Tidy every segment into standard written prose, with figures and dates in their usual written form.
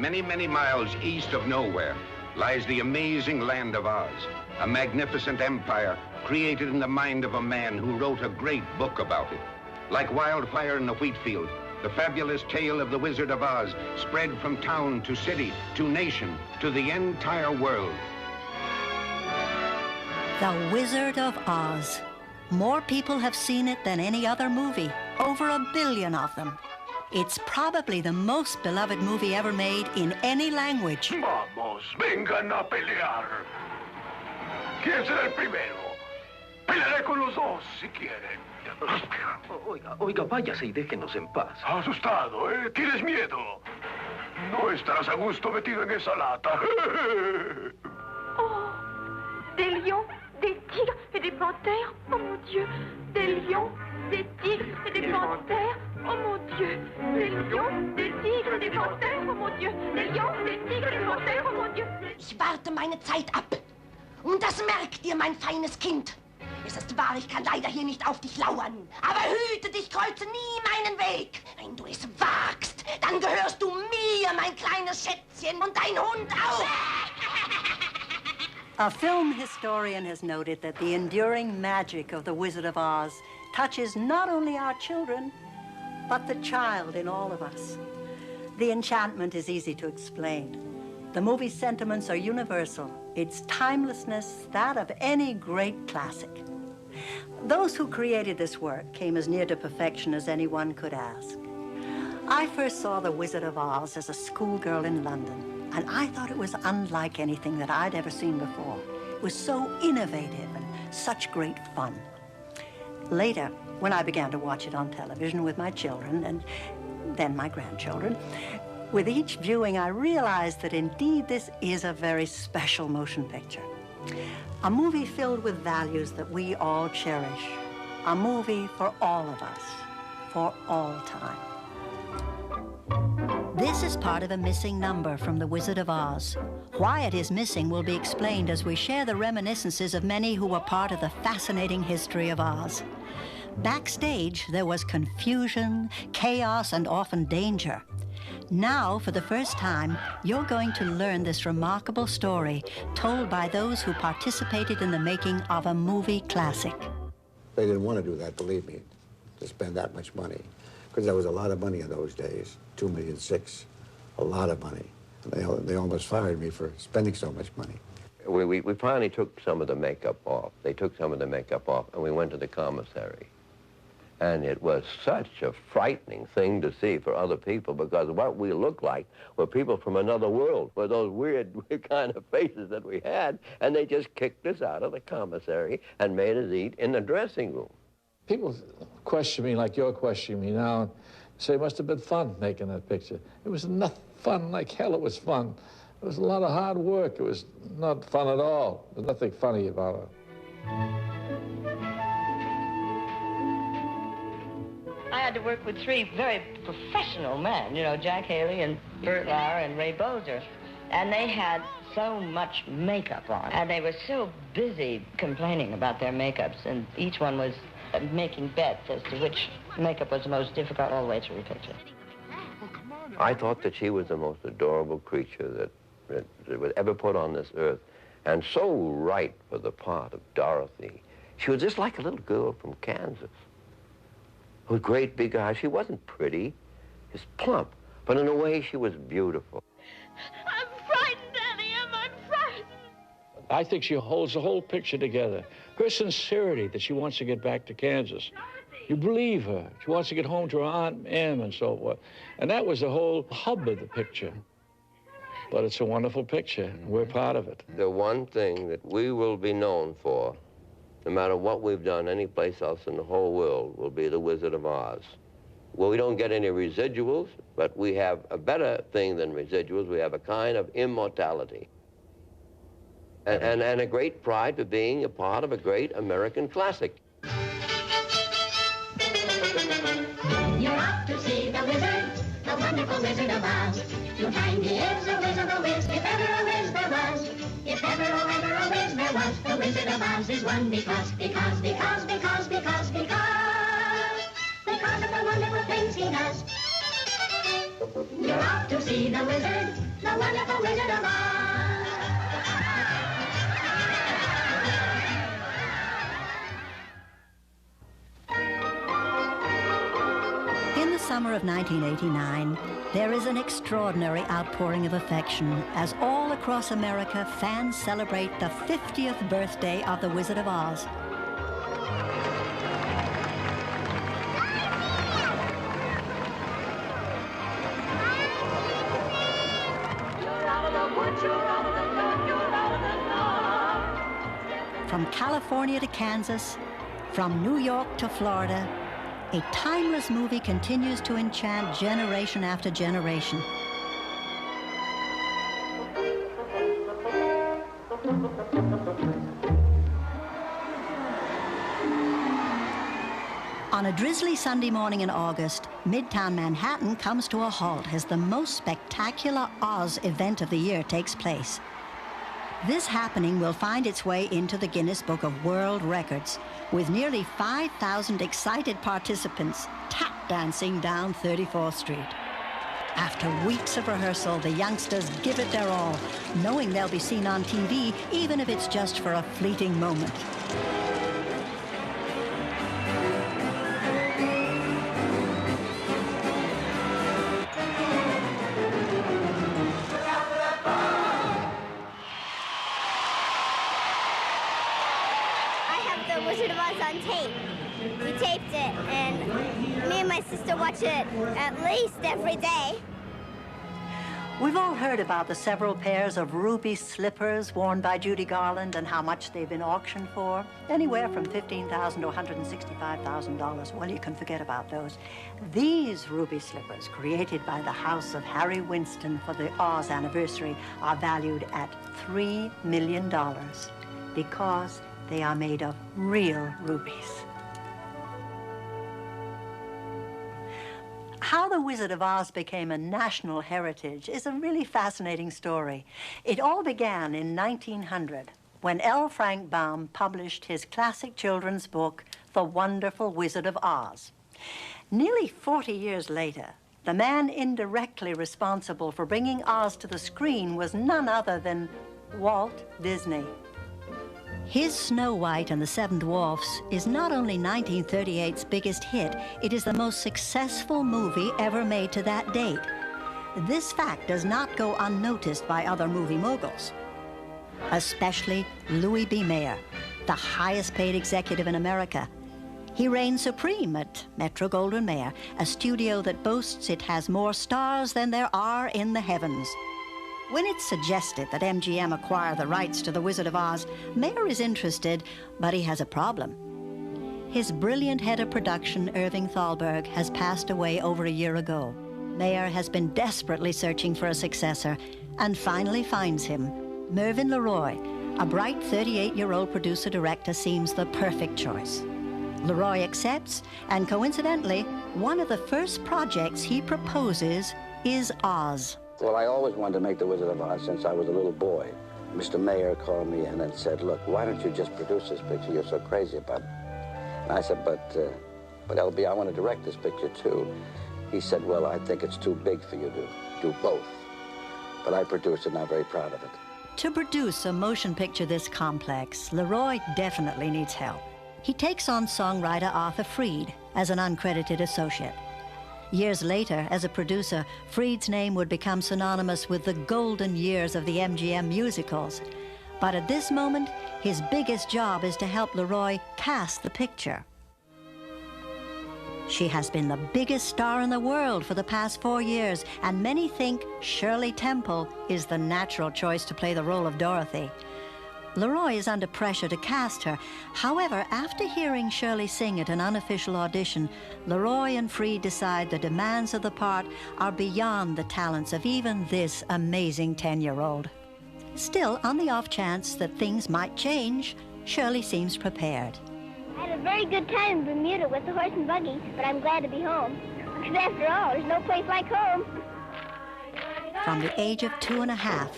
Many, many miles east of nowhere lies the amazing land of Oz, a magnificent empire created in the mind of a man who wrote a great book about it. Like wildfire in the wheat field, the fabulous tale of the Wizard of Oz spread from town to city, to nation, to the entire world. The Wizard of Oz. More people have seen it than any other movie, over 1 billion of them. It's probably the most beloved movie ever made in any language. Vamos, vengan a pelear. ¿Quién será el primero? Pelearé con los dos, si quieren. Oiga, váyase y déjenos en paz. Asustado, ¿eh? ¿Tienes miedo? No estarás a gusto metido en esa lata. Oh, des lions, des tigres et des panthères. Oh mon Dieu, des lions, des tigres et des panthères. Oh mon Dieu, des lions, des tigres et des panthères. Oh mon Dieu, des lions, des tigres et des panthères. Oh mon Dieu. Ich warte meine Zeit ab. Und das merkt ihr, mein feines Kind. Es ist wahr, ich kann leider hier nicht auf dich lauern. Aber hüte dich, kreuze nie meinen Weg. Wenn du es wagst, dann gehörst du mir, mein kleines Schätzchen, und dein Hund auch. A film historian has noted that the enduring magic of The Wizard of Oz touches not only our children, but the child in all of us. The enchantment is easy to explain. The movie's sentiments are universal. Its timelessness, that of any great classic. Those who created this work came as near to perfection as anyone could ask. I first saw The Wizard of Oz as a schoolgirl in London, and I thought it was unlike anything that I'd ever seen before. It was so innovative and such great fun. Later, when I began to watch it on television with my children and then my grandchildren, with each viewing, I realized that indeed this is a very special motion picture. A movie filled with values that we all cherish. A movie for all of us, for all time. This is part of a missing number from The Wizard of Oz. Why it is missing will be explained as we share the reminiscences of many who were part of the fascinating history of Oz. Backstage, there was confusion, chaos, and often danger. Now, for the first time, you're going to learn this remarkable story told by those who participated in the making of a movie classic. They didn't want to do that, believe me, to spend that much money, because there was a lot of money in those days, $2.6 million, a lot of money. And they almost fired me for spending so much money. We finally took some of the makeup off. They took some of the makeup off, and we went to the commissary. And it was such a frightening thing to see for other people, because what we looked like were people from another world, with those weird kind of faces that we had, and they just kicked us out of the commissary and made us eat in the dressing room. People question me like you're questioning me now, and say it must have been fun making that picture. It was not fun like hell. It was fun. It was a lot of hard work. It was not fun at all. There's nothing funny about it. I had to work with 3 very professional men, you know, Jack Haley and Burt Lauer and Ray Bozer. And they had so much makeup on. And they were so busy complaining about their makeups. And each one was making bets as to which makeup was the most difficult all the way through the picture. I thought that she was the most adorable creature that was ever put on this earth, and so right for the part of Dorothy. She was just like a little girl from Kansas, with great big eyes. She wasn't pretty, just plump, but in a way she was beautiful. I'm frightened, Annie. I'm frightened. I think she holds the whole picture together. Her sincerity that she wants to get back to Kansas. You believe her. She wants to get home to her Aunt Em and so forth. And that was the whole hub of the picture. But it's a wonderful picture, and we're proud of it. The one thing that we will be known for, no matter what we've done any place else in the whole world, will be The Wizard of Oz. Well, we don't get any residuals, but we have a better thing than residuals. We have a kind of immortality. And a great pride for being a part of a great American classic. You're off to see the wizard, the wonderful Wizard of Oz. You'll find he is a whiz of a whiz, if ever a whiz there was. If ever, oh, ever a whiz there was, the Wizard of Oz is one because of the wonderful things he does. You're off to see the wizard, the wonderful Wizard of Oz. In the summer of 1989, there is an extraordinary outpouring of affection as all across America fans celebrate the 50th birthday of the Wizard of Oz. From California to Kansas, from New York to Florida, a timeless movie continues to enchant generation after generation. On a drizzly Sunday morning in August, Midtown Manhattan comes to a halt as the most spectacular Oz event of the year takes place. This happening will find its way into the Guinness Book of World Records, with nearly 5,000 excited participants tap dancing down 34th Street. After weeks of rehearsal, the youngsters give it their all, knowing they'll be seen on TV, even if it's just for a fleeting moment. Wizard of Oz on tape. We taped it, and me and my sister watch it at least every day. We've all heard about the several pairs of ruby slippers worn by Judy Garland and how much they've been auctioned for. Anywhere from $15,000 to $165,000. Well, you can forget about those. These ruby slippers, created by the house of Harry Winston for the Oz anniversary, are valued at $3 million because they are made of real rubies. How the Wizard of Oz became a national heritage is a really fascinating story. It all began in 1900 when L. Frank Baum published his classic children's book, The Wonderful Wizard of Oz. Nearly 40 years later, the man indirectly responsible for bringing Oz to the screen was none other than Walt Disney. His Snow White and the Seven Dwarfs is not only 1938's biggest hit, it is the most successful movie ever made to that date. This fact does not go unnoticed by other movie moguls, especially Louis B. Mayer, the highest paid executive in America. He reigns supreme at Metro-Goldwyn-Mayer, a studio that boasts it has more stars than there are in the heavens. When it's suggested that MGM acquire the rights to The Wizard of Oz, Mayer is interested, but he has a problem. His brilliant head of production, Irving Thalberg, has passed away over a year ago. Mayer has been desperately searching for a successor and finally finds him. Mervyn LeRoy, a bright 38-year-old producer-director, seems the perfect choice. LeRoy accepts, and coincidentally, one of the first projects he proposes is Oz. Well, I always wanted to make The Wizard of Oz since I was a little boy. Mr. Mayer called me in and said, look, why don't you just produce this picture? You're so crazy about it. And I said, but LB, I want to direct this picture too. He said, well, I think it's too big for you to do both. But I produced it and I'm very proud of it. To produce a motion picture this complex, LeRoy definitely needs help. He takes on songwriter Arthur Freed as an uncredited associate. Years later, as a producer, Freed's name would become synonymous with the golden years of the MGM musicals. But at this moment, his biggest job is to help LeRoy cast the picture. She has been the biggest star in the world for the past 4 years, and many think Shirley Temple is the natural choice to play the role of Dorothy. LeRoy is under pressure to cast her. However, after hearing Shirley sing at an unofficial audition, LeRoy and Freed decide the demands of the part are beyond the talents of even this amazing 10-year-old. Still, on the off chance that things might change, Shirley seems prepared. I had a very good time in Bermuda with the horse and buggy, but I'm glad to be home. Because after all, there's no place like home. From the age of 2.5,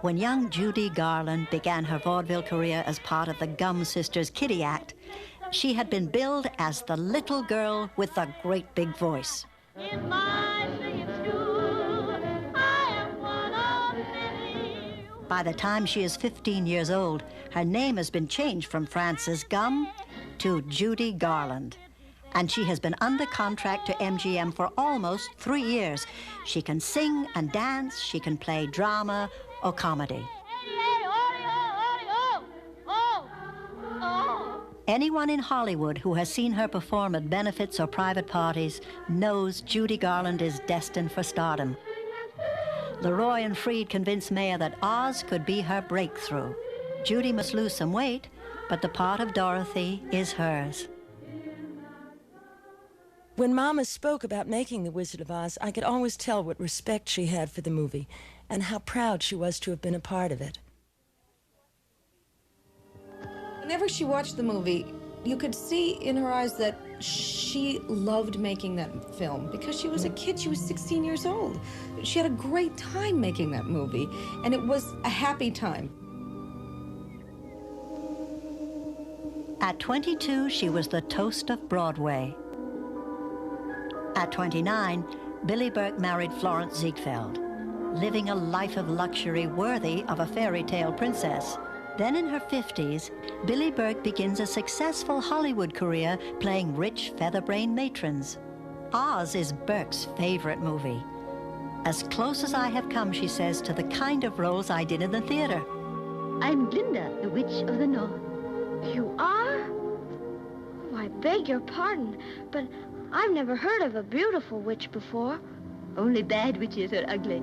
when young Judy Garland began her vaudeville career as part of the Gum Sisters Kitty Act, she had been billed as the little girl with the great big voice. In my singing school. By the time she is 15 years old, her name has been changed from Frances Gumm to Judy Garland. And she has been under contract to MGM for almost 3 years. She can sing and dance, she can play drama or comedy. Anyone in Hollywood who has seen her perform at benefits or private parties knows Judy Garland is destined for stardom. Leroy and Freed convinced Mayer that Oz could be her breakthrough. Judy must lose some weight, but the part of Dorothy is hers. When Mama spoke about making The Wizard of Oz, I could always tell what respect she had for the movie and how proud she was to have been a part of it. Whenever she watched the movie, you could see in her eyes that she loved making that film because she was a kid. She was 16 years old. She had a great time making that movie, and it was a happy time. At 22, she was the toast of Broadway. At 29, Billie Burke married Florence Ziegfeld, living a life of luxury worthy of a fairy tale princess. Then in her 50s, Billie Burke begins a successful Hollywood career playing rich, feather-brained matrons. Oz is Burke's favorite movie. As close as I have come, she says, to the kind of roles I did in the theater. I'm Glinda, the Witch of the North. You are? Oh, I beg your pardon, but I've never heard of a beautiful witch before. Only bad witches are ugly.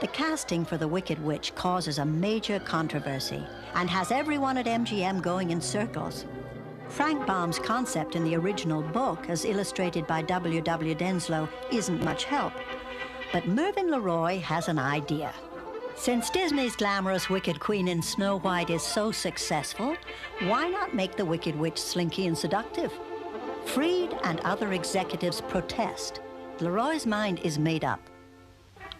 The casting for The Wicked Witch causes a major controversy and has everyone at MGM going in circles. Frank Baum's concept in the original book, as illustrated by W.W. Denslow, isn't much help. But Mervyn LeRoy has an idea. Since Disney's glamorous Wicked Queen in Snow White is so successful, why not make the Wicked Witch slinky and seductive? Freed and other executives protest. LeRoy's mind is made up.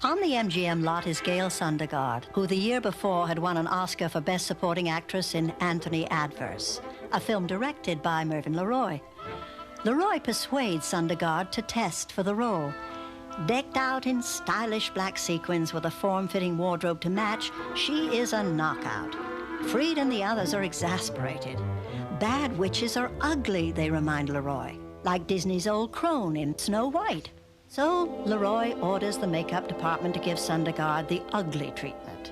On the MGM lot is Gail Sundergaard, who the year before had won an Oscar for Best Supporting Actress in Anthony Adverse, a film directed by Mervyn LeRoy. LeRoy persuades Sundergaard to test for the role. Decked out in stylish black sequins with a form-fitting wardrobe to match, she is a knockout. Freed and the others are exasperated. Bad witches are ugly, they remind LeRoy, like Disney's old crone in Snow White. So LeRoy orders the makeup department to give Sundergaard the ugly treatment.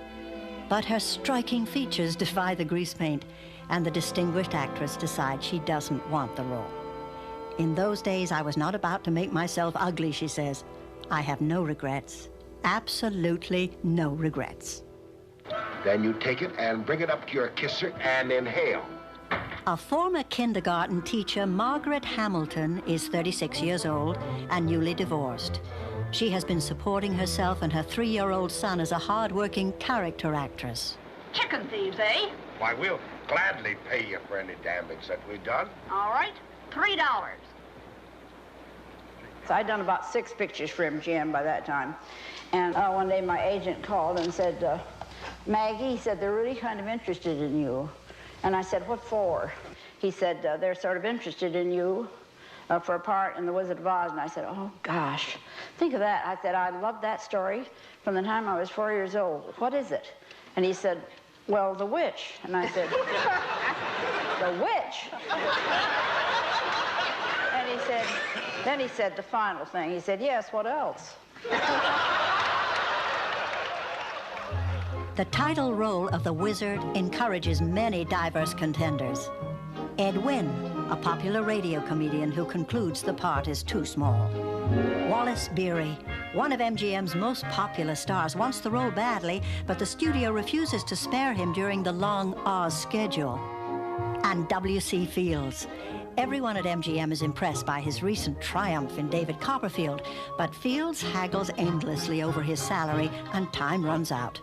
But her striking features defy the grease paint, and the distinguished actress decides she doesn't want the role. In those days, I was not about to make myself ugly, she says. I have no regrets. Absolutely no regrets. Then you take it and bring it up to your kisser and inhale. A former kindergarten teacher, Margaret Hamilton, is 36 years old and newly divorced. She has been supporting herself and her 3-year-old son as a hard-working character actress. Chicken thieves, eh? Why, we'll gladly pay you for any damage that we've done. All right, $3. So I'd done about 6 pictures for MGM by that time. And one day my agent called and said, Maggie, he said, they're really kind of interested in you. And I said, what for? He said, they're sort of interested in you for a part in The Wizard of Oz. And I said, oh, gosh, think of that. I said, I loved that story from the time I was 4 years old. What is it? And he said, well, the witch. And I said, the witch? And then he said the final thing. He said, yes, what else? The title role of the wizard encourages many diverse contenders. Ed Wynn, a popular radio comedian who concludes the part is too small. Wallace Beery, one of MGM's most popular stars, wants the role badly, but the studio refuses to spare him during the long Oz schedule. And W.C. Fields. Everyone at MGM is impressed by his recent triumph in David Copperfield, but Fields haggles endlessly over his salary and time runs out.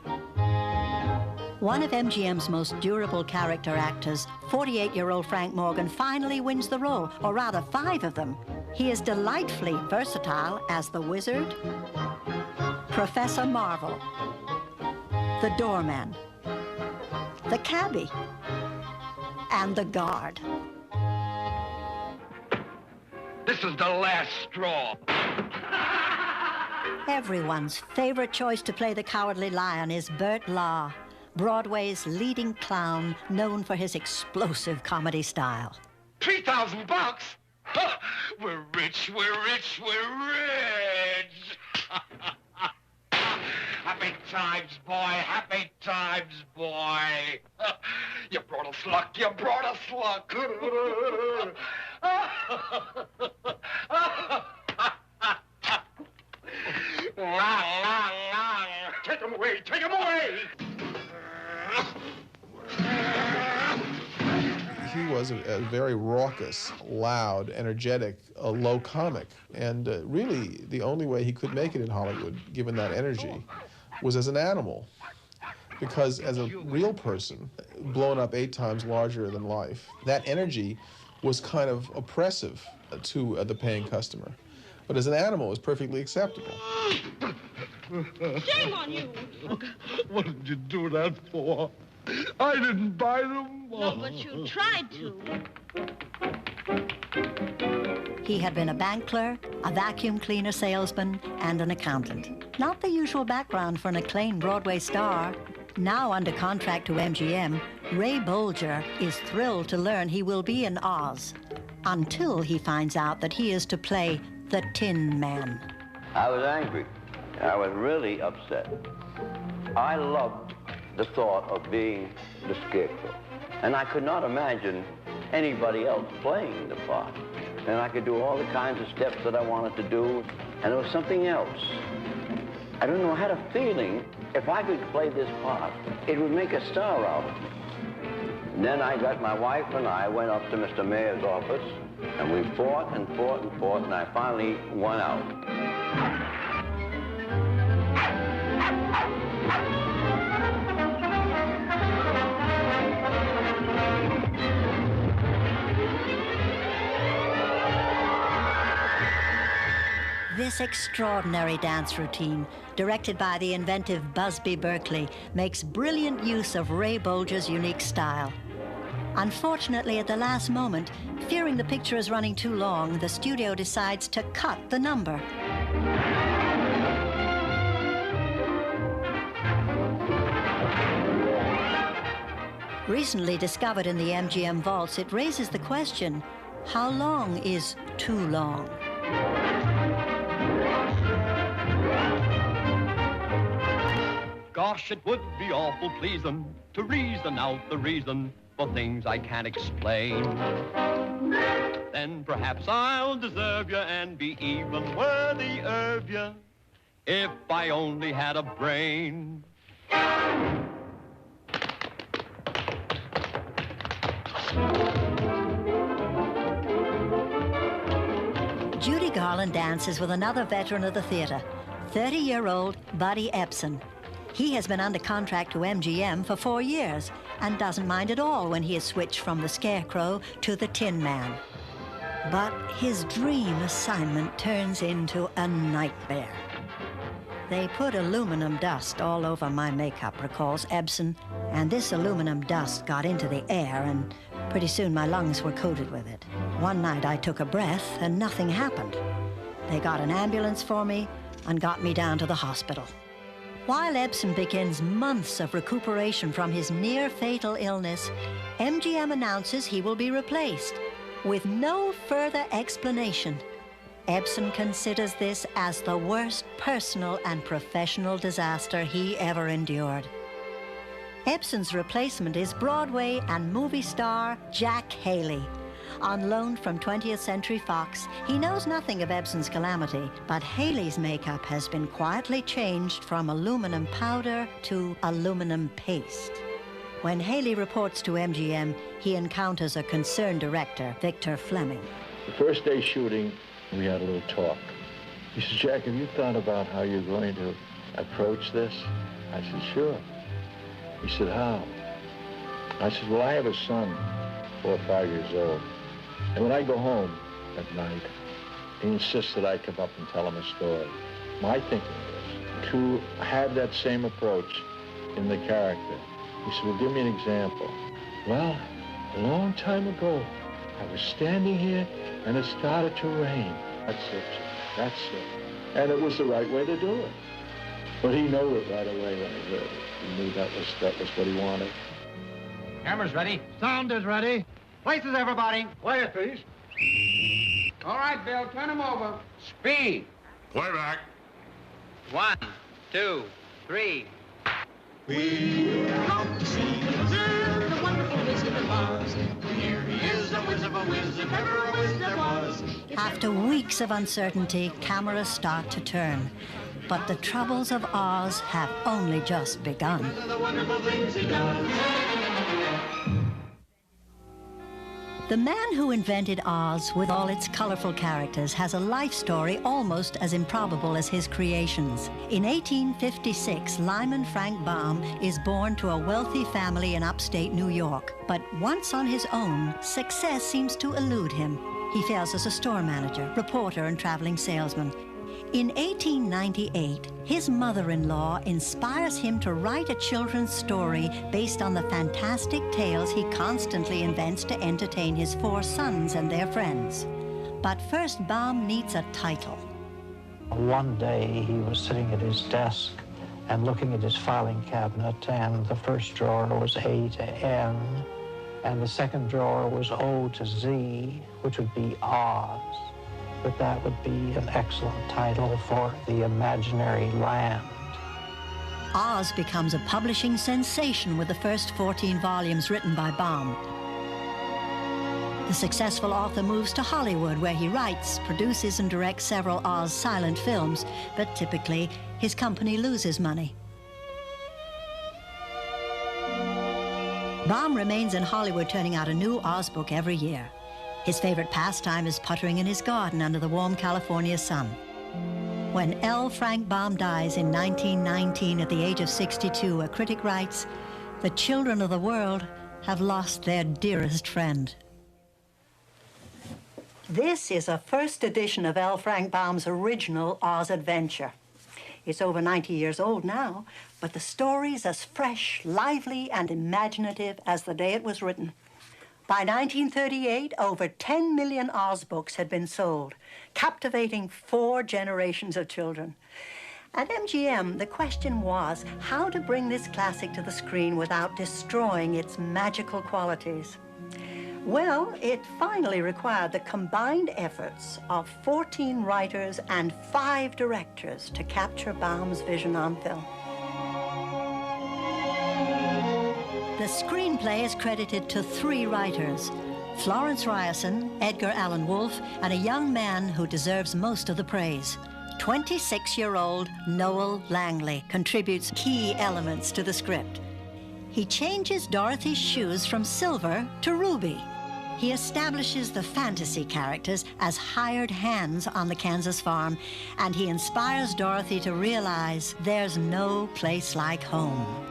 One of MGM's most durable character actors, 48-year-old Frank Morgan, finally wins the role, or rather 5 of them. He is delightfully versatile as the wizard, Professor Marvel, the doorman, the cabbie, and the guard. This is the last straw. Everyone's favorite choice to play the Cowardly Lion is Burt Lahr, Broadway's leading clown, known for his explosive comedy style. $3,000? Huh, we're rich, we're rich, we're rich! Happy times, boy, happy times, boy. You brought us luck, you brought us luck. Take him away, take him away! He was a very raucous, loud, energetic, low comic. And really, the only way he could make it in Hollywood, given that energy, was as an animal. Because as a real person, blown up 8 times larger than life, that energy was kind of oppressive to the paying customer. But as an animal, it was perfectly acceptable. Shame on you! What did you do that for? I didn't buy them. No, but you tried to. He had been a bank clerk, a vacuum cleaner salesman, and an accountant. Not the usual background for an acclaimed Broadway star. Now under contract to MGM, Ray Bolger is thrilled to learn he will be in Oz, until he finds out that he is to play the Tin Man. I was angry. I was really upset. I loved the thought of being the Scarecrow. And I could not imagine anybody else playing the part. And I could do all the kinds of steps that I wanted to do, and there was something else. I don't know, I had a feeling if I could play this part, it would make a star out of me. And then my wife and I went up to Mr. Mayer's office, and we fought and fought and fought, and I finally won out. This extraordinary dance routine, directed by the inventive Busby Berkeley, makes brilliant use of Ray Bolger's unique style. Unfortunately, at the last moment, fearing the picture is running too long, the studio decides to cut the number. Recently discovered in the MGM vaults, it raises the question, how long is too long? Gosh, it would be awful pleasing to reason out the reason for things I can't explain. Then perhaps I'll deserve you and be even worthy of you if I only had a brain. Judy Garland dances with another veteran of the theater, 30-year-old Buddy Ebsen. He has been under contract to MGM for 4 years and doesn't mind at all when he is switched from the Scarecrow to the Tin Man. But his dream assignment turns into a nightmare. They put aluminum dust all over my makeup, recalls Ebsen, and this aluminum dust got into the air, and pretty soon my lungs were coated with it. One night I took a breath and nothing happened. They got an ambulance for me and got me down to the hospital. While Ebsen begins months of recuperation from his near-fatal illness, MGM announces he will be replaced with no further explanation. Ebsen considers this as the worst personal and professional disaster he ever endured. Ebsen's replacement is Broadway and movie star Jack Haley. On loan from 20th Century Fox, he knows nothing of Ebsen's calamity, but Haley's makeup has been quietly changed from aluminum powder to aluminum paste. When Haley reports to MGM, he encounters a concerned director, Victor Fleming. The first day shooting, we had a little talk. He said, Jack, have you thought about how you're going to approach this? I said, sure. He said, how? I said, well, I have a son, 4 or 5 years old. And when I go home at night, he insists that I come up and tell him a story. My thinking is to have that same approach in the character. He said, well, give me an example. Well, a long time ago, I was standing here and it started to rain. That's it. That's it. And it was the right way to do it. But he knew it right away when he heard it. He knew that was what he wanted. Camera's ready. Sound is ready. Places, everybody. Quiet, please. All right, Bill, turn him over. Speed. Playback. 1, 2, 3. We come to see the wizard, the wonderful Wizard of Oz. Here he is, a Wizard of a Wiz, if ever a Wiz there was. After weeks of uncertainty, cameras start to turn. But the troubles of Oz have only just begun. The wonderful things he does. The man who invented Oz, with all its colorful characters, has a life story almost as improbable as his creations. In 1856, Lyman Frank Baum is born to a wealthy family in upstate New York. But once on his own, success seems to elude him. He fails as a store manager, reporter, and traveling salesman. In 1898, his mother-in-law inspires him to write a children's story based on the fantastic tales he constantly invents to entertain his 4 sons and their friends. But first, Baum needs a title. One day, he was sitting at his desk and looking at his filing cabinet, and the first drawer was A to N, and the second drawer was O to Z, which would be Oz. But that would be an excellent title for the imaginary land. Oz becomes a publishing sensation with the first 14 volumes written by Baum. The successful author moves to Hollywood, where he writes, produces, and directs several Oz silent films, but typically his company loses money. Baum remains in Hollywood, turning out a new Oz book every year. His favorite pastime is puttering in his garden under the warm California sun. When L. Frank Baum dies in 1919 at the age of 62, a critic writes, "The children of the world have lost their dearest friend." This is a first edition of L. Frank Baum's original Oz Adventure. It's over 90 years old now, but the story's as fresh, lively, and imaginative as the day it was written. By 1938, over 10 million Oz books had been sold, captivating 4 generations of children. At MGM, the question was how to bring this classic to the screen without destroying its magical qualities. Well, it finally required the combined efforts of 14 writers and 5 directors to capture Baum's vision on film. The screenplay is credited to 3 writers, Florence Ryerson, Edgar Allan Wolfe, and a young man who deserves most of the praise. 26-year-old Noel Langley contributes key elements to the script. He changes Dorothy's shoes from silver to ruby. He establishes the fantasy characters as hired hands on the Kansas farm, and he inspires Dorothy to realize there's no place like home.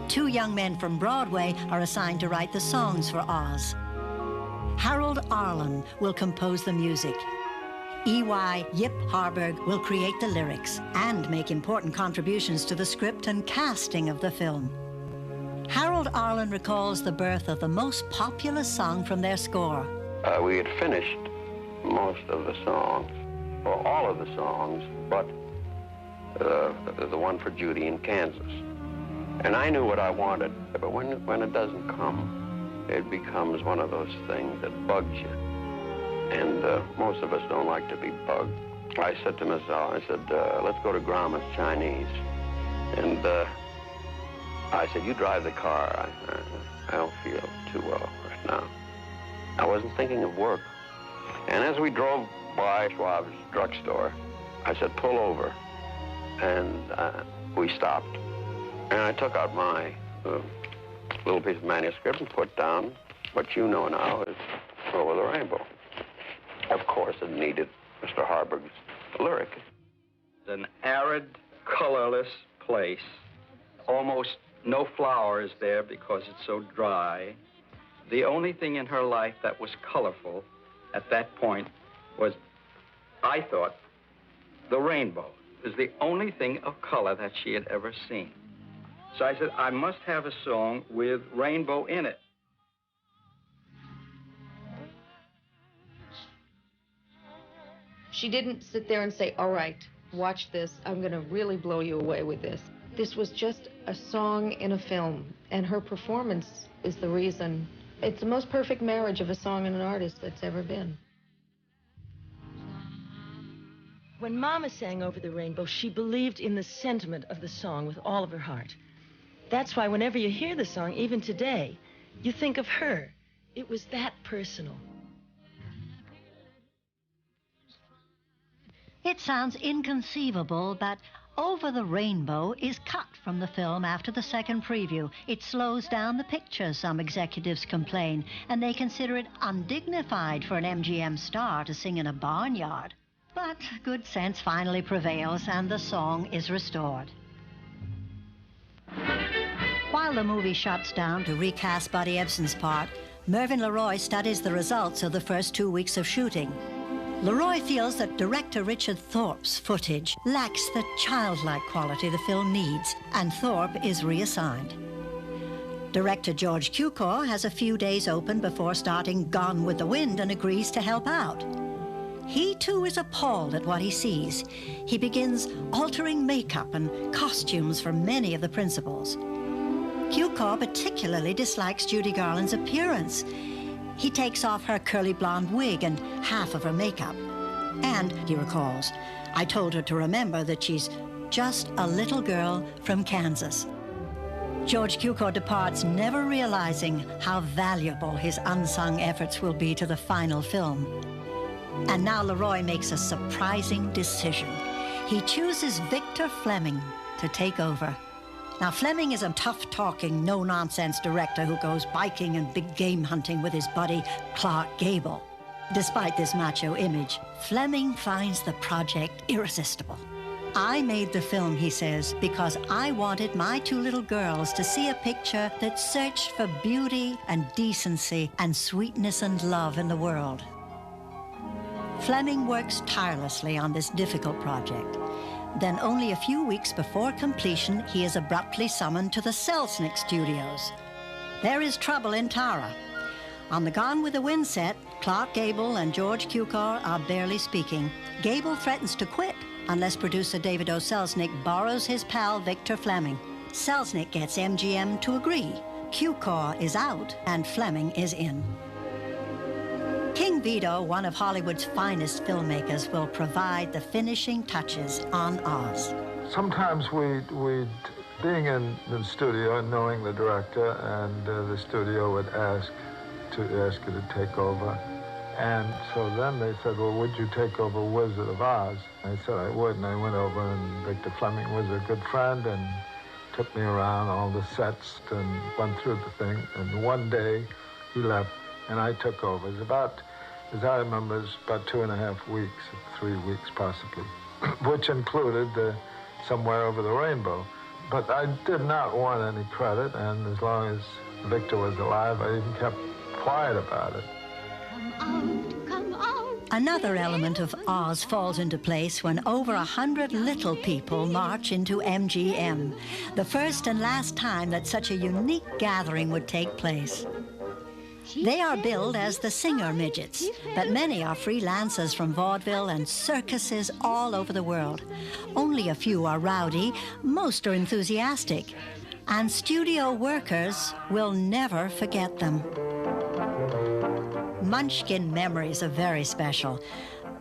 2 young men from Broadway are assigned to write the songs for Oz. Harold Arlen will compose the music. E.Y. Yip Harburg will create the lyrics and make important contributions to the script and casting of the film. Harold Arlen recalls the birth of the most popular song from their score. We had finished most of the songs, or all of the songs, but the one for Judy in Kansas. And I knew what I wanted, but when it doesn't come, it becomes one of those things that bugs you. And most of us don't like to be bugged. I said to myself, let's go to Grauman's Chinese. And I said, you drive the car. I don't feel too well right now. I wasn't thinking of work. And as we drove by Schwab's drugstore, I said, pull over. And we stopped. And I took out my little piece of manuscript and put down what you know now is Over the Rainbow. Of course, it needed Mr. Harburg's lyric. It's an arid, colorless place. Almost no flowers there because it's so dry. The only thing in her life that was colorful at that point was, I thought, the rainbow. It was the only thing of color that she had ever seen. So I said, I must have a song with rainbow in it. She didn't sit there and say, all right, watch this. I'm going to really blow you away with this. This was just a song in a film, and her performance is the reason. It's the most perfect marriage of a song and an artist that's ever been. When Mama sang Over the Rainbow, she believed in the sentiment of the song with all of her heart. That's why whenever you hear the song, even today, you think of her. It was that personal. It sounds inconceivable, but Over the Rainbow is cut from the film after the second preview. It slows down the picture, some executives complain, and they consider it undignified for an MGM star to sing in a barnyard. But good sense finally prevails, and the song is restored. While the movie shuts down to recast Buddy Ebsen's part, Mervyn LeRoy studies the results of the first 2 weeks of shooting. LeRoy feels that director Richard Thorpe's footage lacks the childlike quality the film needs, and Thorpe is reassigned. Director George Cukor has a few days open before starting Gone with the Wind and agrees to help out. He, too, is appalled at what he sees. He begins altering makeup and costumes for many of the principals. Cukor particularly dislikes Judy Garland's appearance. He takes off her curly blonde wig and half of her makeup. And, he recalls, I told her to remember that she's just a little girl from Kansas. George Cukor departs, never realizing how valuable his unsung efforts will be to the final film. And now LeRoy makes a surprising decision. He chooses Victor Fleming to take over. Now, Fleming is a tough-talking, no-nonsense director who goes biking and big game hunting with his buddy, Clark Gable. Despite this macho image, Fleming finds the project irresistible. I made the film, he says, because I wanted my two little girls to see a picture that searched for beauty and decency and sweetness and love in the world. Fleming works tirelessly on this difficult project. Then only a few weeks before completion, he is abruptly summoned to the Selznick Studios. There is trouble in Tara. On the Gone with the Wind set, Clark Gable and George Cukor are barely speaking. Gable threatens to quit unless producer David O. Selznick borrows his pal Victor Fleming. Selznick gets MGM to agree. Cukor is out and Fleming is in. King Vito, one of Hollywood's finest filmmakers, will provide the finishing touches on Oz. Sometimes we'd being in the studio and knowing the director, and the studio would ask you to take over. And so then they said, well, would you take over Wizard of Oz? I said I would, and I went over, and Victor Fleming was a good friend and took me around all the sets and went through the thing. And one day he left, and I took over. It was about, as I remember, it was about 2.5 weeks, 3 weeks possibly, which included Somewhere Over the Rainbow. But I did not want any credit, and as long as Victor was alive, I even kept quiet about it. Another element of Oz falls into place when over 100 little people march into MGM, the first and last time that such a unique gathering would take place. They are billed as the Singer Midgets, but many are freelancers from vaudeville and circuses all over the world. Only a few are rowdy, most are enthusiastic, and studio workers will never forget them. Munchkin memories are very special.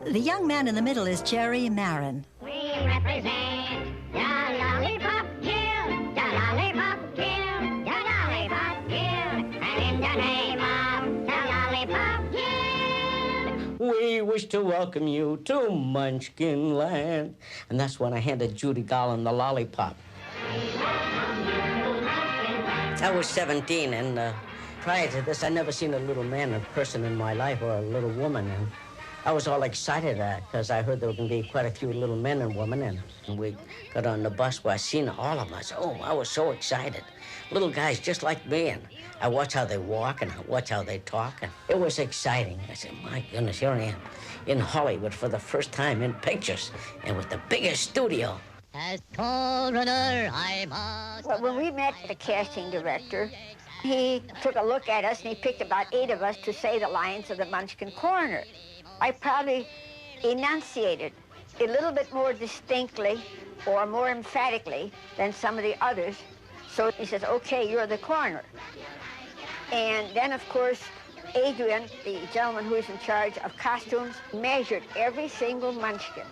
The young man in the middle is Jerry Marin. We represent the Lollipop Guild, the Lollipop Guild, the Lollipop Guild, and in the name of the Lollipop Guild. We wish to welcome you to Munchkin Land. And that's when I handed Judy Garland the lollipop. I was 17, and prior to this, I'd never seen a little man in person in my life, or a little woman, and I was all excited because I heard there were going to be quite a few little men and women, and we got on the bus where I seen all of them. I said, oh, I was so excited. Little guys just like me, and I watch how they walk and I watch how they talk, and it was exciting. I said, my goodness, here I am in Hollywood for the first time in pictures and with the biggest studio. As coroner, I must... Well, when we met the casting director, he took a look at us and he picked about 8 of us to say the lines of the Munchkin Coroner. I probably enunciated a little bit more distinctly or more emphatically than some of the others. So he says, okay, you're the coroner. And then, of course, Adrian, the gentleman who is in charge of costumes, measured every single Munchkin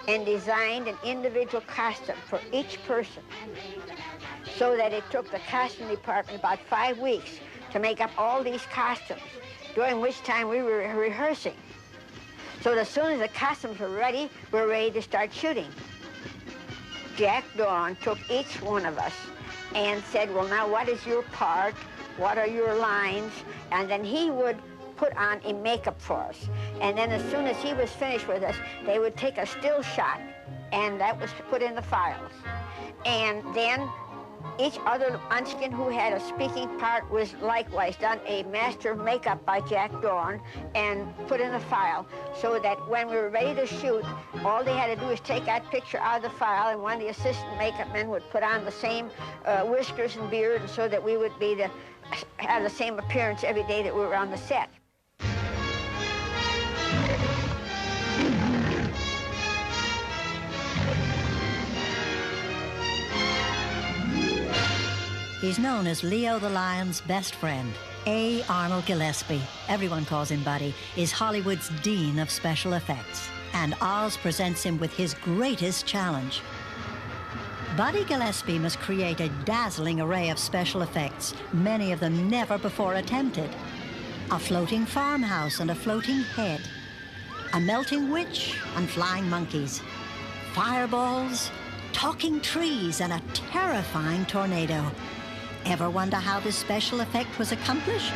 and designed an individual costume for each person, so that it took the costume department about 5 weeks to make up all these costumes, during which time we were rehearsing. So as soon as the costumes were ready, we were ready to start shooting. Jack Dawn took each one of us and said, well, now what is your part? What are your lines? And then he would put on a makeup for us. And then as soon as he was finished with us, they would take a still shot, and that was put in the files. And then each other Munchkin who had a speaking part was likewise done a master makeup by Jack Dawn and put in the file, so that when we were ready to shoot, all they had to do was take that picture out of the file, and one of the assistant makeup men would put on the same whiskers and beard, and so that we would be have the same appearance every day that we were on the set. He's known as Leo the Lion's best friend. A. Arnold Gillespie, everyone calls him Buddy, is Hollywood's dean of special effects. And Oz presents him with his greatest challenge. Buddy Gillespie must create a dazzling array of special effects, many of them never before attempted. A floating farmhouse and a floating head. A melting witch and flying monkeys. Fireballs, talking trees, and a terrifying tornado. Ever wonder how this special effect was accomplished?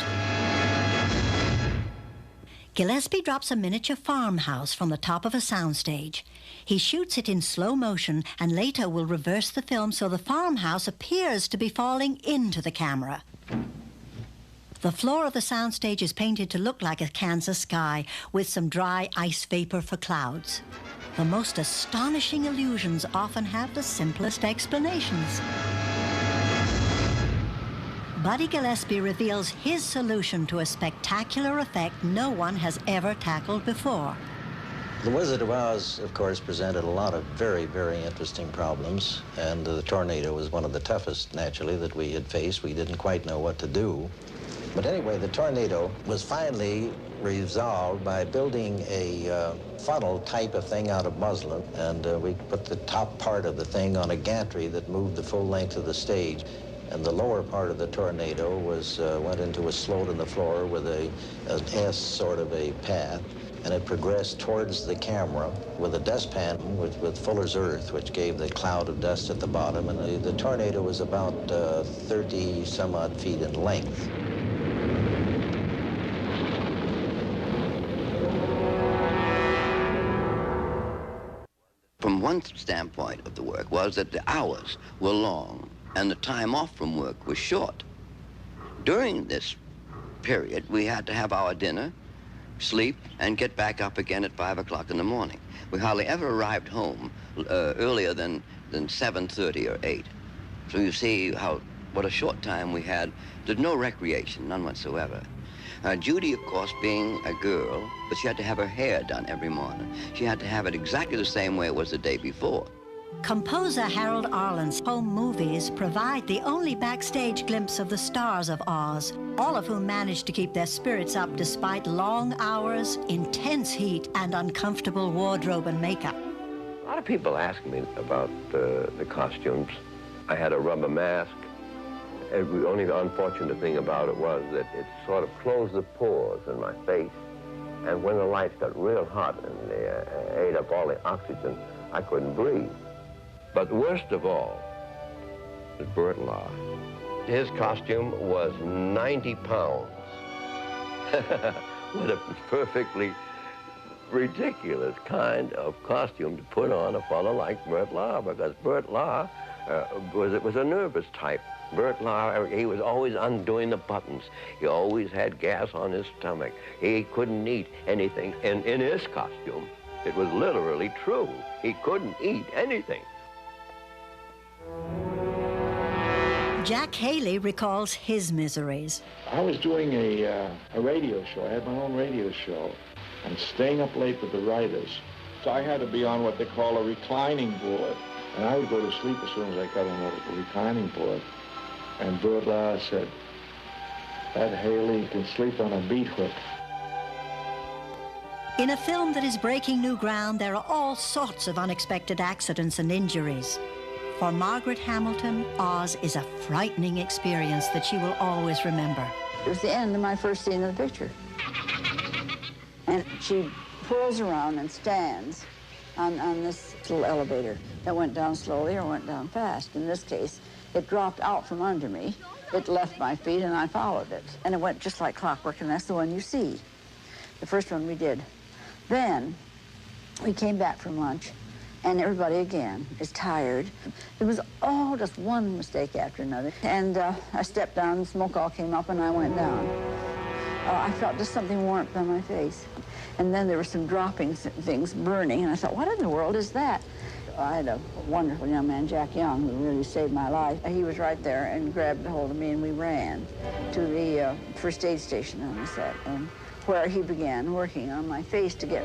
Gillespie drops a miniature farmhouse from the top of a soundstage. He shoots it in slow motion and later will reverse the film so the farmhouse appears to be falling into the camera. The floor of the soundstage is painted to look like a Kansas sky with some dry ice vapor for clouds. The most astonishing illusions often have the simplest explanations. Buddy Gillespie reveals his solution to a spectacular effect no one has ever tackled before. The Wizard of Oz, of course, presented a lot of very, very interesting problems, and the tornado was one of the toughest, naturally, that we had faced. We didn't quite know what to do. But anyway, the tornado was finally resolved by building a funnel type of thing out of muslin, and we put the top part of the thing on a gantry that moved the full length of the stage. And the lower part of the tornado was went into a slope in the floor with an S sort of a path, and it progressed towards the camera with a dustpan with Fuller's Earth, which gave the cloud of dust at the bottom. And the tornado was about 30 some odd feet in length. From one standpoint of the work was that the hours were long and the time off from work was short. During this period, we had to have our dinner, sleep, and get back up again at 5 o'clock in the morning. We hardly ever arrived home earlier than 7:30 or 8. So you see what a short time we had. There's no recreation, none whatsoever. Judy, of course, being a girl, but she had to have her hair done every morning. She had to have it exactly the same way it was the day before. Composer Harold Arlen's home movies provide the only backstage glimpse of the stars of Oz, all of whom managed to keep their spirits up despite long hours, intense heat, and uncomfortable wardrobe and makeup. A lot of people ask me about the costumes. I had a rubber mask. The only unfortunate thing about it was that it sort of closed the pores in my face. And when the lights got real hot and they ate up all the oxygen, I couldn't breathe. But worst of all was Burt Lahr. His costume was 90 pounds. What a perfectly ridiculous kind of costume to put on a fellow like Burt Lahr, because Burt Lahr was a nervous type. Burt Lahr, he was always undoing the buttons. He always had gas on his stomach. He couldn't eat anything. And in his costume, it was literally true. He couldn't eat anything. Jack Haley recalls his miseries. I was doing a radio show. I had my own radio show. And staying up late with the writers. So I had to be on what they call a reclining board. And I would go to sleep as soon as I got on the reclining board. And Bert Lahr said, that Haley can sleep on a beat whip. In a film that is breaking new ground, there are all sorts of unexpected accidents and injuries. For Margaret Hamilton, Oz is a frightening experience that she will always remember. It was the end of my first scene of the picture. And she pulls around and stands on this little elevator that went down slowly or went down fast. In this case, it dropped out from under me. It left my feet, and I followed it. And it went just like clockwork, and that's the one you see. The first one we did. Then we came back from lunch, and everybody again is tired. It was all just one mistake after another. And I stepped down, smoke all came up, and I went down. I felt just something warmth on my face. And then there were some dropping things burning, and I thought, what in the world is that? I had a wonderful young man, Jack Young, who really saved my life. He was right there and grabbed a hold of me, and we ran to the first aid station on the set, and where he began working on my face to get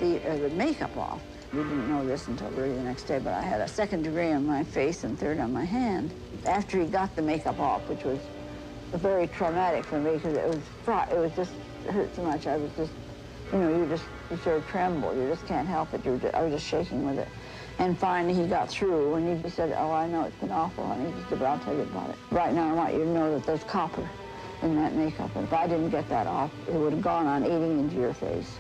the makeup off. We didn't know this until really the next day, but I had a 2nd degree on my face and 3rd on my hand. After he got the makeup off, which was very traumatic for me because it just hurt so much. I was just, you know, you sort of tremble. You just can't help it. I was just shaking with it. And finally, he got through, and he said, oh, I know it's been awful, honey. He said, but I'll tell you about it. Right now, I want you to know that there's copper in that makeup. And if I didn't get that off, it would have gone on eating into your face.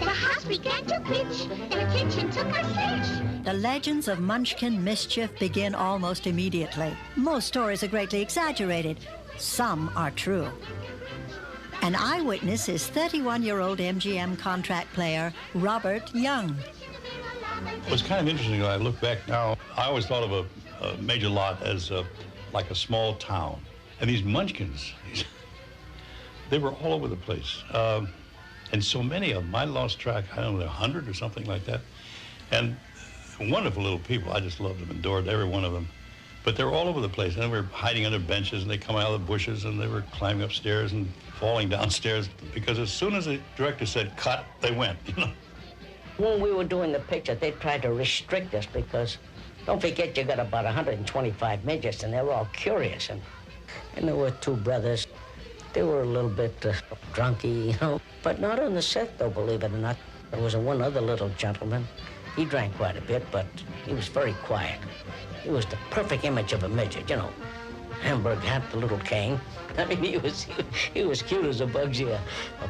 The house began to pitch, and the kitchen took a hitch. The legends of Munchkin mischief begin almost immediately. Most stories are greatly exaggerated. Some are true. An eyewitness is 31-year-old MGM contract player Robert Young. What's kind of interesting when I look back now, I always thought of a major lot as like a small town. And these Munchkins, they were all over the place. And so many of them, I lost track, I don't know, 100 or something like that. And wonderful little people, I just loved them, adored every one of them. But they were all over the place, and they were hiding under benches, and they come out of the bushes, and they were climbing upstairs and falling downstairs, because as soon as the director said cut, they went, you know. When we were doing the picture, they tried to restrict us because, don't forget, you got about 125 midgets, and they were all curious. And there were 2 brothers. They were a little bit drunky, you know, but not on the set, though, believe it or not. There was one other little gentleman. He drank quite a bit, but he was very quiet. He was the perfect image of a midget, you know. Hamburg hat, the little cane. I mean, he was cute as a Bugsy.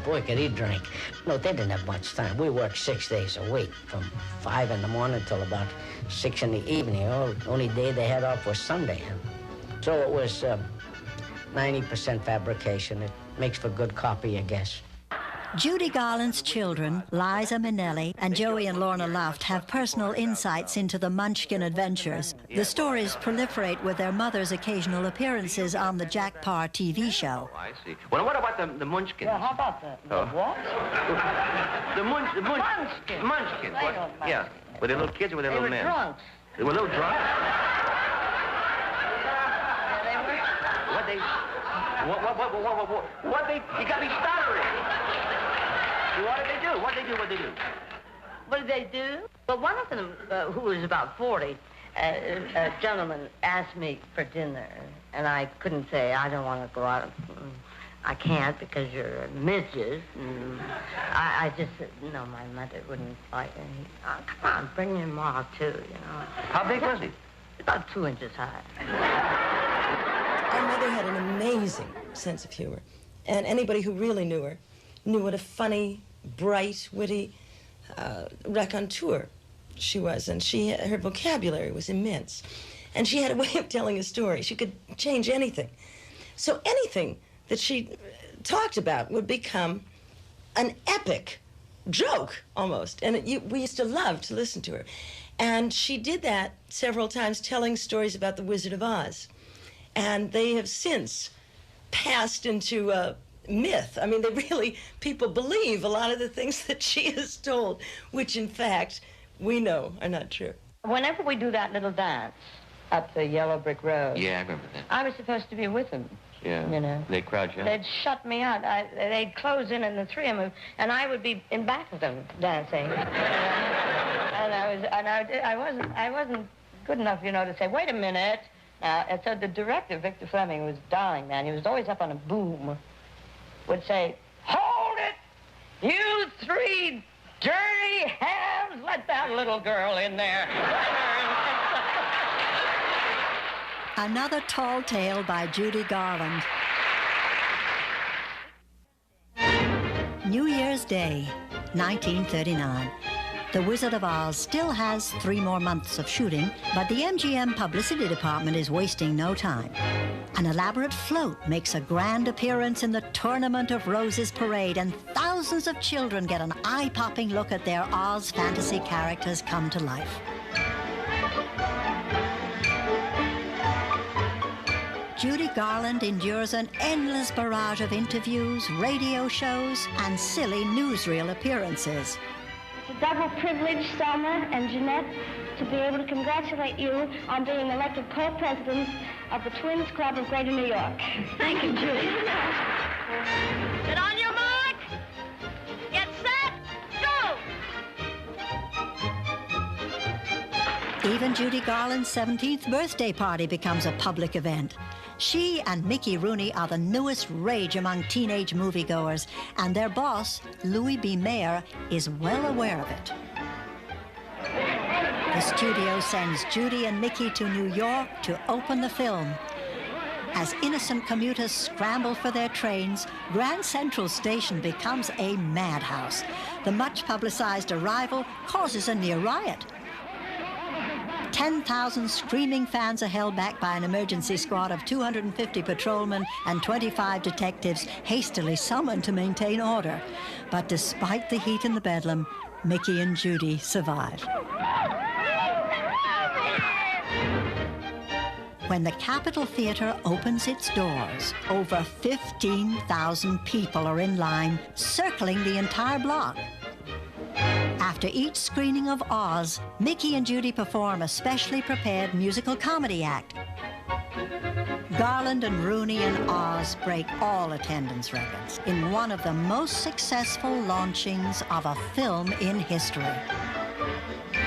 Boy, could he drink. No, they didn't have much time. We worked 6 days a week, from 5 in the morning till about 6 in the evening. The only day they had off was Sunday. So it was 90% fabrication. It makes for good copy, I guess. Judy Garland's children, Liza Minnelli and Joey and Lorna Luft, have personal insights into the Munchkin adventures. The stories proliferate with their mother's occasional appearances on the Jack Paar TV show. I see. Well, what about the Munchkins? Well, how about that? What? The Munchkins. Munchkins. What? Yeah. Were they little kids or were they little men? Drunks. They were little drunks? What they, you got me stuttering. What did they do? What did they do? Well, one of them, who was about 40, a gentleman asked me for dinner, and I couldn't say, I don't want to go out. I can't because you're a midget. I just said, no, my mother wouldn't like it. Come on, bring your ma, too, you know. How big was he? About 2 inches high. Our mother had an amazing sense of humor, and anybody who really knew her knew what a funny, bright, witty raconteur she was, and her vocabulary was immense. And she had a way of telling a story. She could change anything. So anything that she talked about would become an epic joke, almost. And we used to love to listen to her. And she did that several times, telling stories about the Wizard of Oz. And they have since passed into myth. I mean, people believe a lot of the things that she has told, which in fact, we know are not true. Whenever we do that little dance, up the yellow brick road. Yeah, I remember that. I was supposed to be with them. Yeah. You know. They'd crowd you out. They'd shut me out. They'd close in the three of them, and I would be in back of them dancing. And I wasn't good enough, you know, to say, wait a minute. And so the director, Victor Fleming, was a darling man. He was always up on a boom. Would say, hold it, you three dirty hands! Let that little girl in there. Another tall tale by Judy Garland. New Year's Day, 1939. The Wizard of Oz still has 3 more months of shooting, but the MGM publicity department is wasting no time. An elaborate float makes a grand appearance in the Tournament of Roses parade, and thousands of children get an eye-popping look at their Oz fantasy characters come to life. Judy Garland endures an endless barrage of interviews, radio shows, and silly newsreel appearances. It's a double privilege, Selma and Jeanette, to be able to congratulate you on being elected co-presidents of the Twins Club of Greater New York. Thank you, Judy. Get on your mark. Get set. Go. Even Judy Garland's 17th birthday party becomes a public event. She and Mickey Rooney are the newest rage among teenage moviegoers, and their boss, Louis B. Mayer, is well aware of it. The studio sends Judy and Mickey to New York to open the film. As innocent commuters scramble for their trains, Grand Central Station becomes a madhouse. The much-publicized arrival causes a near riot. 10,000 screaming fans are held back by an emergency squad of 250 patrolmen and 25 detectives hastily summoned to maintain order. But despite the heat in the bedlam, Mickey and Judy survive. When the Capitol Theater opens its doors, over 15,000 people are in line, circling the entire block. After each screening of Oz, Mickey and Judy perform a specially prepared musical comedy act. Garland and Rooney and Oz break all attendance records in one of the most successful launchings of a film in history.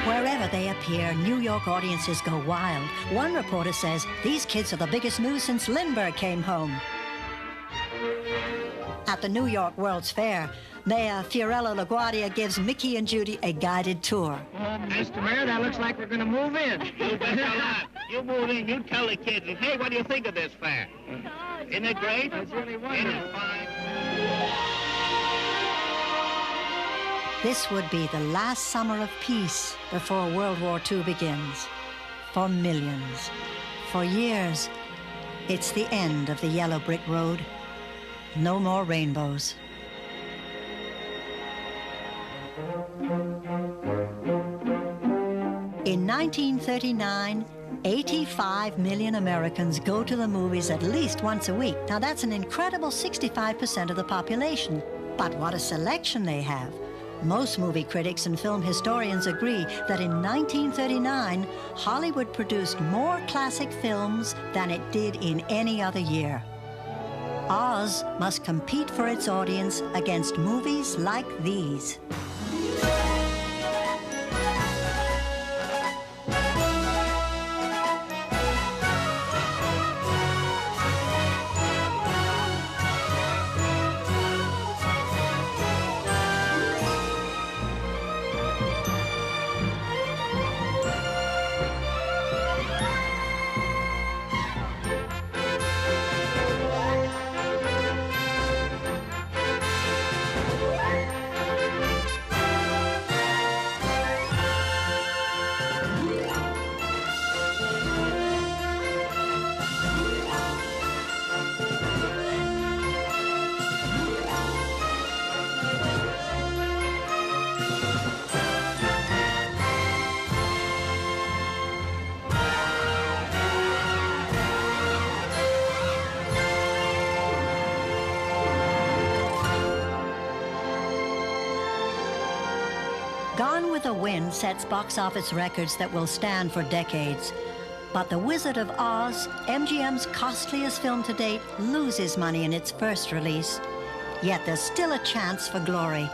Wherever they appear, New York audiences go wild. One reporter says, "These kids are the biggest news since Lindbergh came home." At the New York World's Fair, Mayor Fiorello LaGuardia gives Mickey and Judy a guided tour. Mr. Mayor, that looks like we're going to move in. You bet a lot. You move in, you tell the kids, hey, what do you think of this fair? Isn't it great? It's really wonderful. Isn't it fine? This would be the last summer of peace before World War II begins. For millions. For years, it's the end of the yellow brick road. No more rainbows. In 1939, 85 million Americans go to the movies at least once a week. Now that's an incredible 65% of the population. But what a selection they have. Most movie critics and film historians agree that in 1939, Hollywood produced more classic films than it did in any other year. Oz must compete for its audience against movies like these. Gone with the Wind sets box office records that will stand for decades. But The Wizard of Oz, MGM's costliest film to date, loses money in its first release. Yet there's still a chance for glory.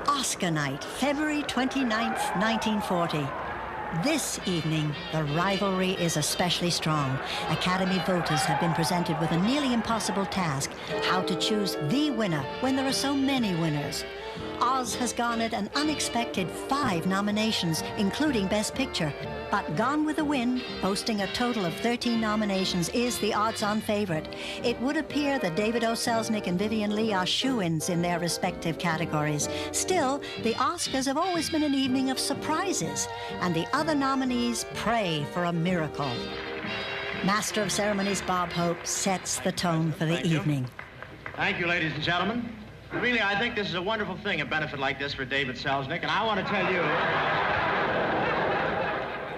Oscar night, February 29th, 1940. This evening, the rivalry is especially strong. Academy voters have been presented with a nearly impossible task: how to choose the winner when there are so many winners. Oz has garnered an unexpected 5 nominations, including Best Picture. But Gone with the Wind, boasting a total of 13 nominations, is the odds-on favorite. It would appear that David O. Selznick and Vivien Leigh are shoo-ins in their respective categories. Still, the Oscars have always been an evening of surprises, and the other nominees pray for a miracle. Master of Ceremonies Bob Hope sets the tone for the evening. Thank you, ladies and gentlemen. Really, I think this is a wonderful thing, a benefit like this for David Selznick, and I want to tell you...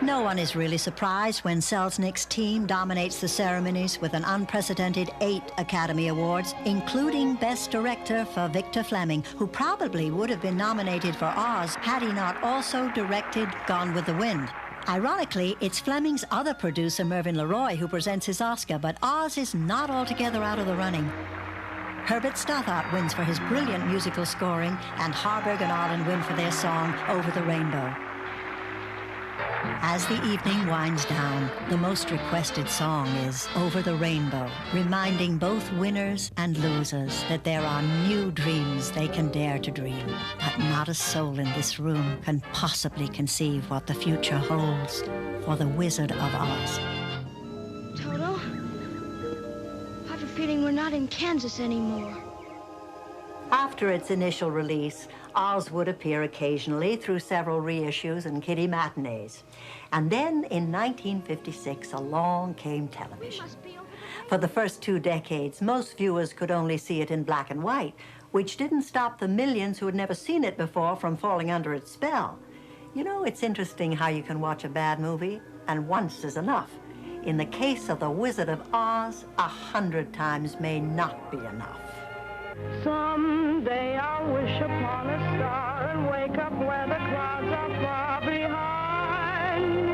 No one is really surprised when Selznick's team dominates the ceremonies with an unprecedented 8 Academy Awards, including Best Director for Victor Fleming, who probably would have been nominated for Oz had he not also directed Gone with the Wind. Ironically, it's Fleming's other producer, Mervyn LeRoy, who presents his Oscar, but Oz is not altogether out of the running. Herbert Stothart wins for his brilliant musical scoring, and Harburg and Arlen win for their song, Over the Rainbow. As the evening winds down, the most requested song is Over the Rainbow, reminding both winners and losers that there are new dreams they can dare to dream. But not a soul in this room can possibly conceive what the future holds for the Wizard of Oz. Toto, I have a feeling we're not in Kansas anymore. After its initial release, Oz would appear occasionally through several reissues and kiddie matinees. And then in 1956, along came television. For the first 2 decades, most viewers could only see it in black and white, which didn't stop the millions who had never seen it before from falling under its spell. You know, it's interesting how you can watch a bad movie, and once is enough. In the case of The Wizard of Oz, 100 times may not be enough. Someday I'll wish upon a star and wake up where the clouds are far behind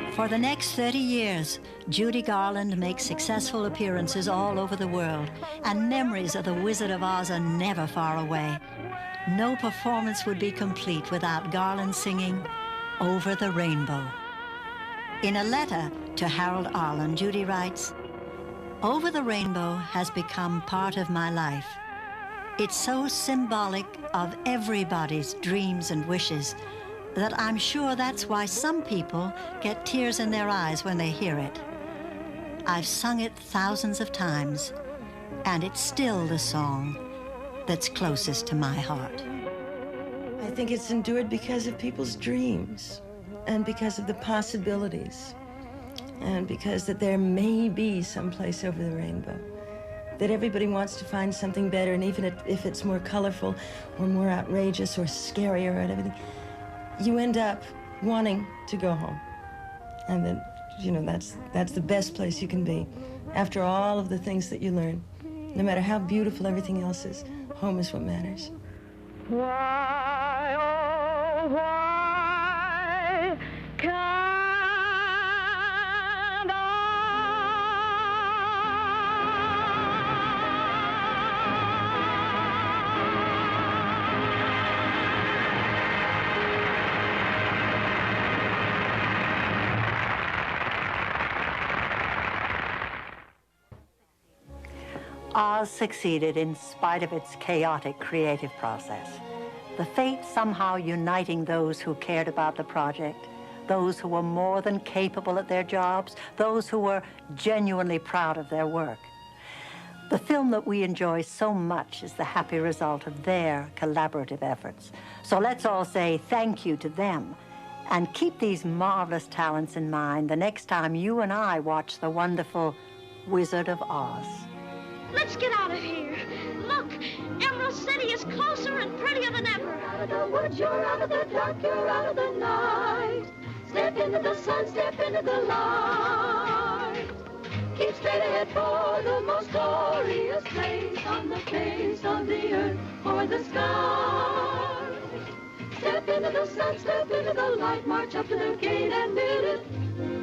me. For the next 30 years, Judy Garland makes successful appearances all over the world, and memories of The Wizard of Oz are never far away. No performance would be complete without Garland singing Over the Rainbow. In a letter to Harold Arlen, Judy writes, "Over the Rainbow has become part of my life. It's so symbolic of everybody's dreams and wishes that I'm sure that's why some people get tears in their eyes when they hear it. I've sung it thousands of times, and it's still the song that's closest to my heart." I think it's endured because of people's dreams and because of the possibilities. And because that there may be some place over the rainbow, that everybody wants to find something better, and even if it's more colorful or more outrageous or scarier and everything, you end up wanting to go home. And then, you know, that's the best place you can be. After all of the things that you learn, no matter how beautiful everything else is, home is what matters. Why, oh, why can't Oz succeeded in spite of its chaotic creative process. The fate somehow uniting those who cared about the project, those who were more than capable at their jobs, those who were genuinely proud of their work. The film that we enjoy so much is the happy result of their collaborative efforts. So let's all say thank you to them, and keep these marvelous talents in mind the next time you and I watch the wonderful Wizard of Oz. Let's get out of here. Look, Emerald City is closer and prettier than ever. Out of the woods, you're out of the dark, you're out of the night. Step into the sun, step into the light. Keep straight ahead for the most glorious place on the face of the earth or the sky. Step into the sun, step into the light, march up to the gate and bid it